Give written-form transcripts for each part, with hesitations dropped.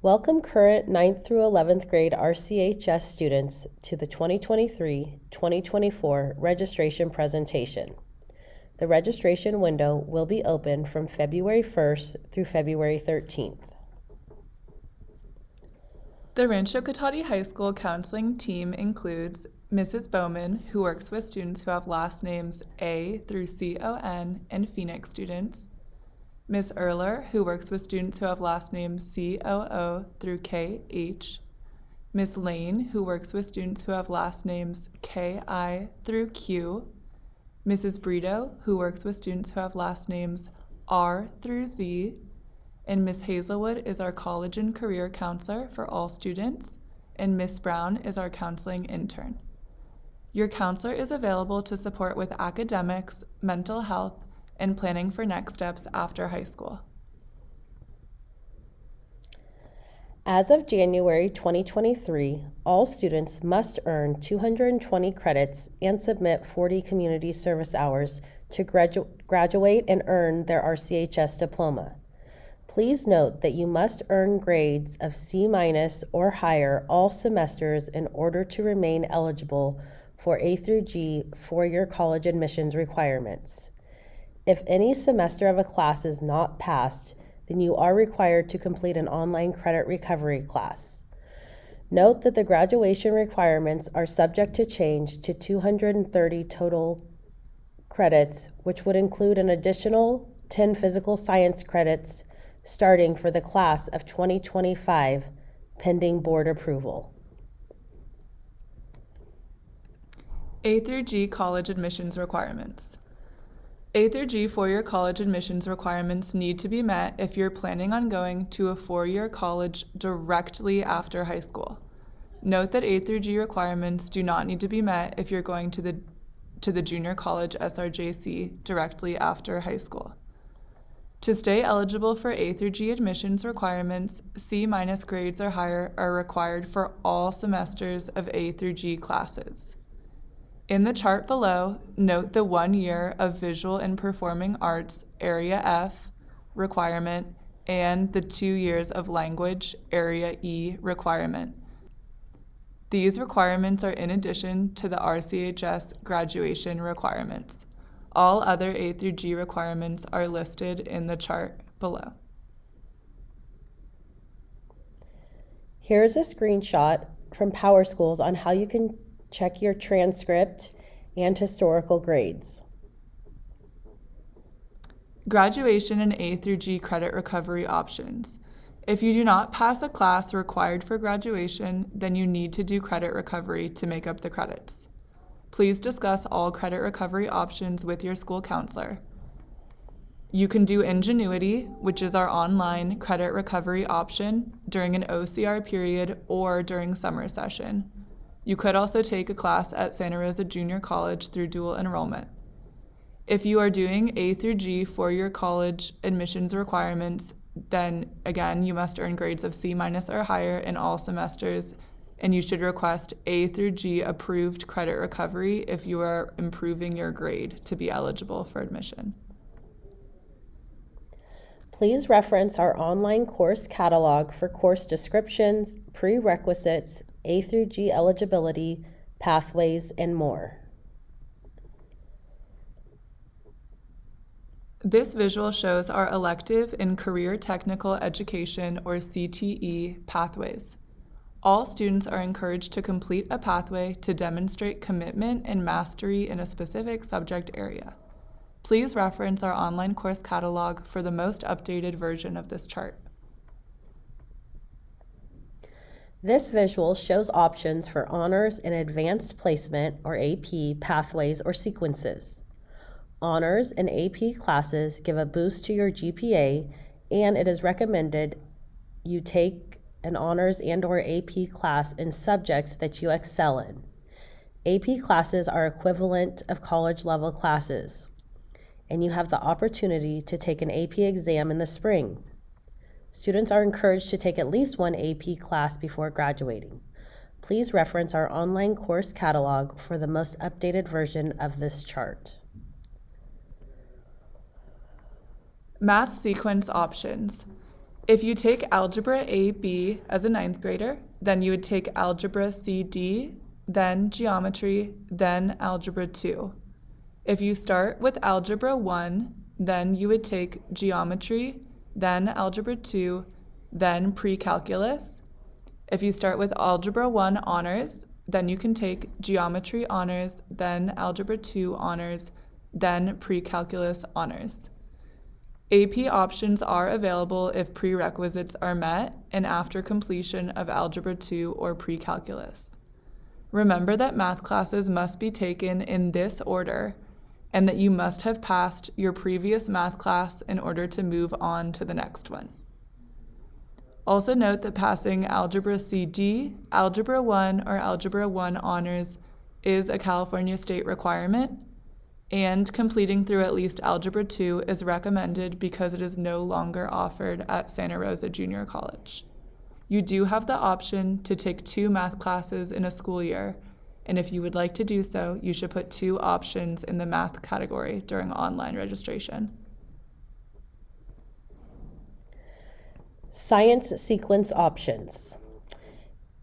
Welcome current 9th through 11th grade RCHS students to the 2023-2024 registration presentation. The registration window will be open from February 1st through February 13th. The Rancho Cotati High School counseling team includes Mrs. Bowman, who works with students who have last names A through CON and Phoenix students, Ms. Erler, who works with students who have last names COO through KH, Ms. Lane, who works with students who have last names KI through Q, Mrs. Brito, who works with students who have last names R through Z, and Ms. Hazelwood is our college and career counselor for all students, and Ms. Brown is our counseling intern. Your counselor is available to support with academics, mental health, and planning for next steps after high school. As of January 2023, all students must earn 220 credits and submit 40 community service hours to graduate and earn their RCHS diploma. Please note that you must earn grades of C- or higher all semesters in order to remain eligible for A through G four-year college admissions requirements. If any semester of a class is not passed, then you are required to complete an online credit recovery class. Note that the graduation requirements are subject to change to 230 total credits, which would include an additional 10 physical science credits starting for the class of 2025, pending board approval. A through G college admissions requirements. A through G four-year college admissions requirements need to be met if you're planning on going to a four-year college directly after high school. Note that A through G requirements do not need to be met if you're going to the junior college SRJC directly after high school. To stay eligible for A through G admissions requirements, C- grades or higher are required for all semesters of A through G classes. In the chart below, note the 1 year of Visual and Performing Arts Area F requirement and the 2 years of Language Area E requirement. These requirements are in addition to the RCHS graduation requirements. All other A through G requirements are listed in the chart below. Here's a screenshot from Power Schools on how you can check your transcript and historical grades. Graduation and A through G credit recovery options. If you do not pass a class required for graduation, then you need to do credit recovery to make up the credits. Please discuss all credit recovery options with your school counselor. You can do Ingenuity, which is our online credit recovery option, during an OCR period or during summer session. You could also take a class at Santa Rosa Junior College through dual enrollment. If you are doing A through G four-year college admissions requirements, then again, you must earn grades of C- or higher in all semesters, and you should request A through G approved credit recovery if you are improving your grade to be eligible for admission. Please reference our online course catalog for course descriptions, prerequisites, A through G eligibility, pathways, and more. This visual shows our elective in Career Technical Education, or CTE, pathways. All students are encouraged to complete a pathway to demonstrate commitment and mastery in a specific subject area. Please reference our online course catalog for the most updated version of this chart. This visual shows options for honors and advanced placement, or AP, pathways or sequences. Honors and AP classes give a boost to your GPA, and it is recommended you take an honors and/or AP class in subjects that you excel in. AP classes are equivalent of college-level classes, and you have the opportunity to take an AP exam in the spring. Students are encouraged to take at least one AP class before graduating. Please reference our online course catalog for the most updated version of this chart. Math sequence options. If you take Algebra A-B as a ninth grader, then you would take Algebra C-D, then Geometry, then Algebra 2. If you start with Algebra 1, then you would take Geometry, then Algebra 2, then Pre-Calculus. If you start with Algebra 1 Honors, then you can take Geometry Honors, then Algebra 2 Honors, then Pre-Calculus Honors. AP options are available if prerequisites are met and after completion of Algebra 2 or Pre-Calculus. Remember that math classes must be taken in this order and that you must have passed your previous math class in order to move on to the next one. Also note that passing Algebra CD, Algebra 1, or Algebra 1 Honors is a California state requirement, and completing through at least Algebra 2 is recommended because it is no longer offered at Santa Rosa Junior College. You do have the option to take 2 math classes in a school year, and if you would like to do so, you should put 2 options in the math category during online registration. Science sequence options.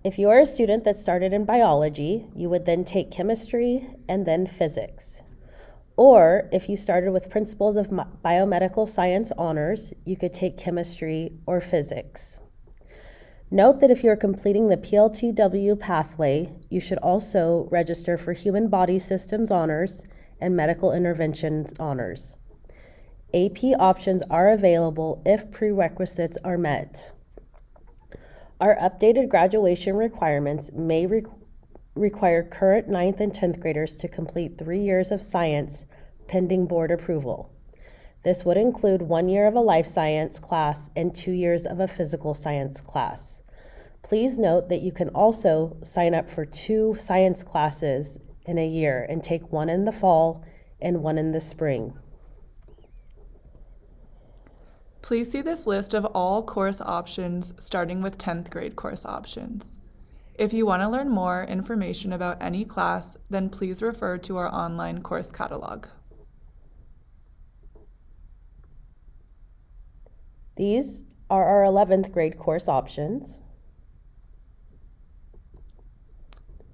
If you are a student that started in biology, you would then take chemistry and then physics. Or if you started with Principles of Biomedical Science Honors, you could take chemistry or physics. Note that if you are completing the PLTW pathway, you should also register for Human Body Systems Honors and Medical Interventions Honors. AP options are available if prerequisites are met. Our updated graduation requirements may require current 9th and 10th graders to complete 3 years of science pending board approval. This would include 1 year of a life science class and 2 years of a physical science class. Please note that you can also sign up for 2 science classes in a year and take 1 in the fall and 1 in the spring. Please see this list of all course options starting with 10th grade course options. If you want to learn more information about any class, then please refer to our online course catalog. These are our 11th grade course options.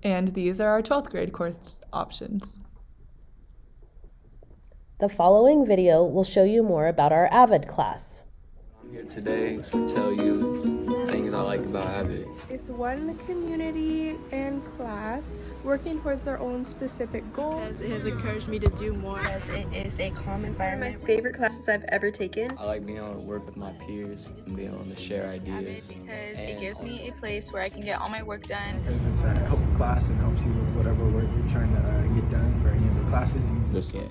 And these are our 12th grade course options. The following video will show you more about our AVID class. I'm here today to tell you things I like about AVID. It's one community and class working towards their own specific goals. It has encouraged me to do more as it is a calm environment. One of my favorite classes I've ever taken. I like being able to work with my peers and being able to share ideas. Because it gives me a place where I can get all my work done. Because it's a helpful class and helps you with whatever work you're trying to get done for any of the classes. Just get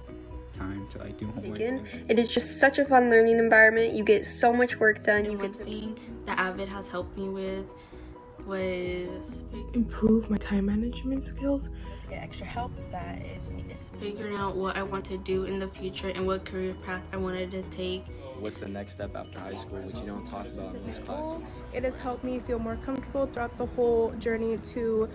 time to do homework. It is just such a fun learning environment. You get so much work done. One thing that AVID has helped me with was improve my time management skills. To get extra help that is needed. Figuring out what I want to do in the future and what career path I wanted to take. What's the next step after high school, which you don't talk about in these classes? It has helped me feel more comfortable throughout the whole journey to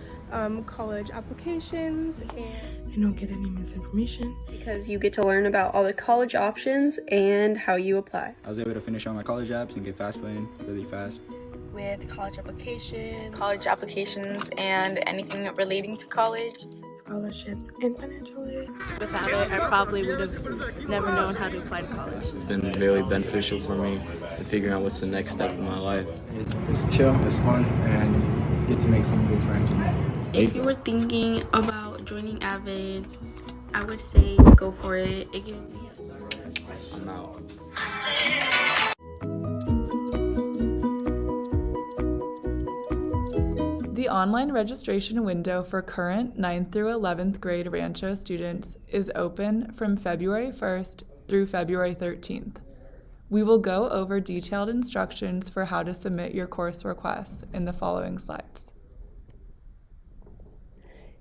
college applications. And I don't get any misinformation. Because you get to learn about all the college options and how you apply. I was able to finish all my college apps and get fast playing really fast. With college Applications and anything relating to college. Scholarships and financial aid. Without it, I probably would have never known how to apply to college. It's been really beneficial for me in figuring out what's the next step in my life. It's chill, it's fun, and you get to make some good friends. If you were thinking about joining AVID, I would say go for it. It gives you... I'm out. The online registration window for current 9th through 11th grade Rancho students is open from February 1st through February 13th. We will go over detailed instructions for how to submit your course requests in the following slides.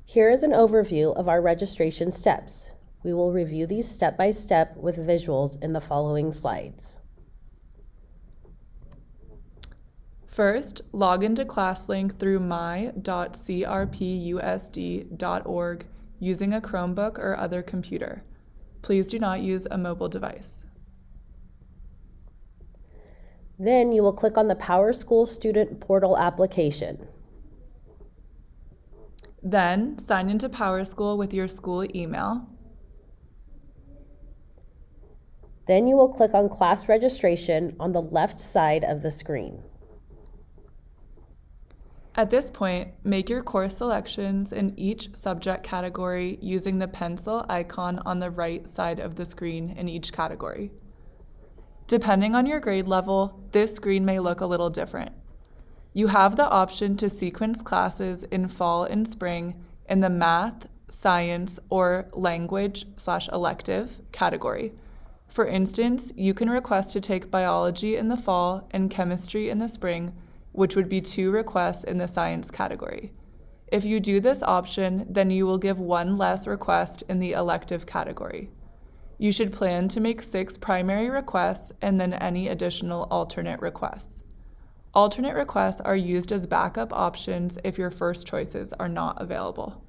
Here is an overview of our registration steps. We will review these step by step with visuals in the following slides. First, log into ClassLink through my.crpusd.org using a Chromebook or other computer. Please do not use a mobile device. Then you will click on the PowerSchool Student Portal application. Then sign into PowerSchool with your school email. Then you will click on class registration on the left side of the screen. At this point, make your course selections in each subject category using the pencil icon on the right side of the screen in each category. Depending on your grade level, this screen may look a little different. You have the option to sequence classes in fall and spring in the math, science, or language/elective category. For instance, you can request to take biology in the fall and chemistry in the spring, which would be 2 requests in the science category. If you do this option, then you will give 1 less request in the elective category. You should plan to make 6 primary requests and then any additional alternate requests. Alternate requests are used as backup options if your first choices are not available.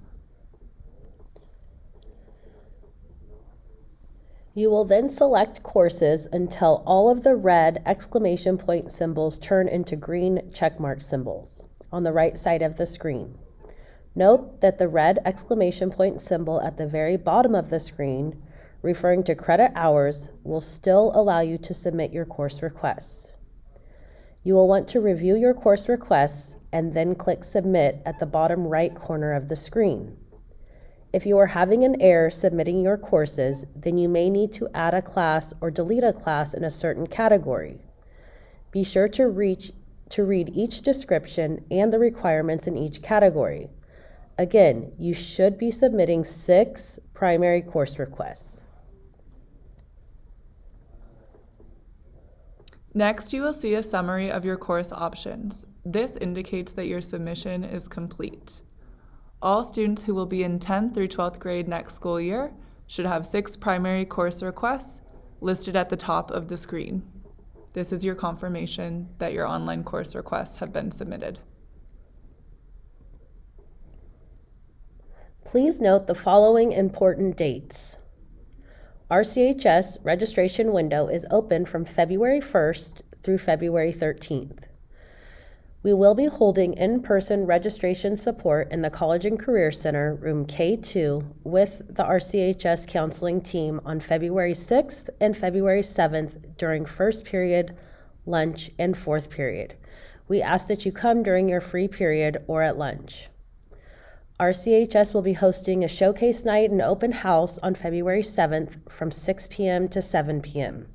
You will then select courses until all of the red exclamation point symbols turn into green checkmark symbols on the right side of the screen. Note that the red exclamation point symbol at the very bottom of the screen, referring to credit hours, will still allow you to submit your course requests. You will want to review your course requests and then click Submit at the bottom right corner of the screen. If you are having an error submitting your courses, then you may need to add a class or delete a class in a certain category. Be sure to read each description and the requirements in each category. Again, you should be submitting 6 primary course requests. Next, you will see a summary of your course options. This indicates that your submission is complete. All students who will be in 10th through 12th grade next school year should have 6 primary course requests listed at the top of the screen. This is your confirmation that your online course requests have been submitted. Please note the following important dates. RCHS registration window is open from February 1st through February 13th. We will be holding in-person registration support in the College and Career Center, room K2, with the RCHS counseling team on February 6th and February 7th during first period, lunch, and fourth period. We ask that you come during your free period or at lunch. RCHS will be hosting a showcase night and open house on February 7th from 6 p.m. to 7 p.m.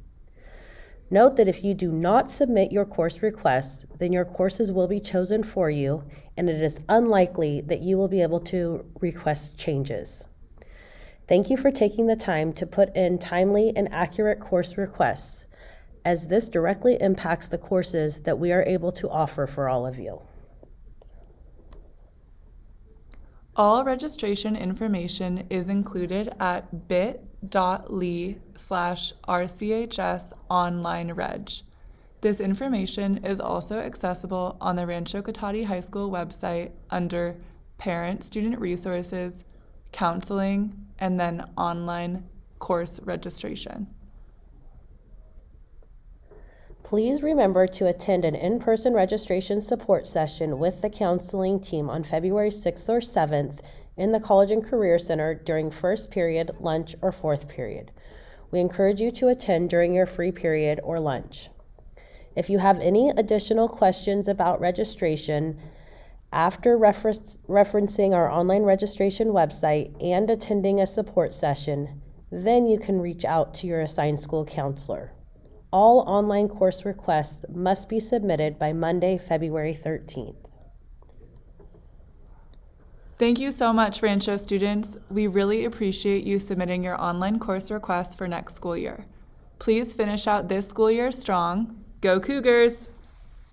Note that if you do not submit your course requests, then your courses will be chosen for you, and it is unlikely that you will be able to request changes. Thank you for taking the time to put in timely and accurate course requests, as this directly impacts the courses that we are able to offer for all of you. All registration information is included at bit.ly/RCHS online reg. This information is also accessible on the Rancho Cotati High School website under Parent Student Resources, Counseling, and then Online Course Registration. Please remember to attend an in-person registration support session with the counseling team on February 6th or 7th in the College and Career Center during first period, lunch, or fourth period. We encourage you to attend during your free period or lunch. If you have any additional questions about registration after referencing our online registration website and attending a support session, then you can reach out to your assigned school counselor. All online course requests must be submitted by Monday, February 13th. Thank you so much, Rancho students. We really appreciate you submitting your online course requests for next school year. Please finish out this school year strong. Go Cougars!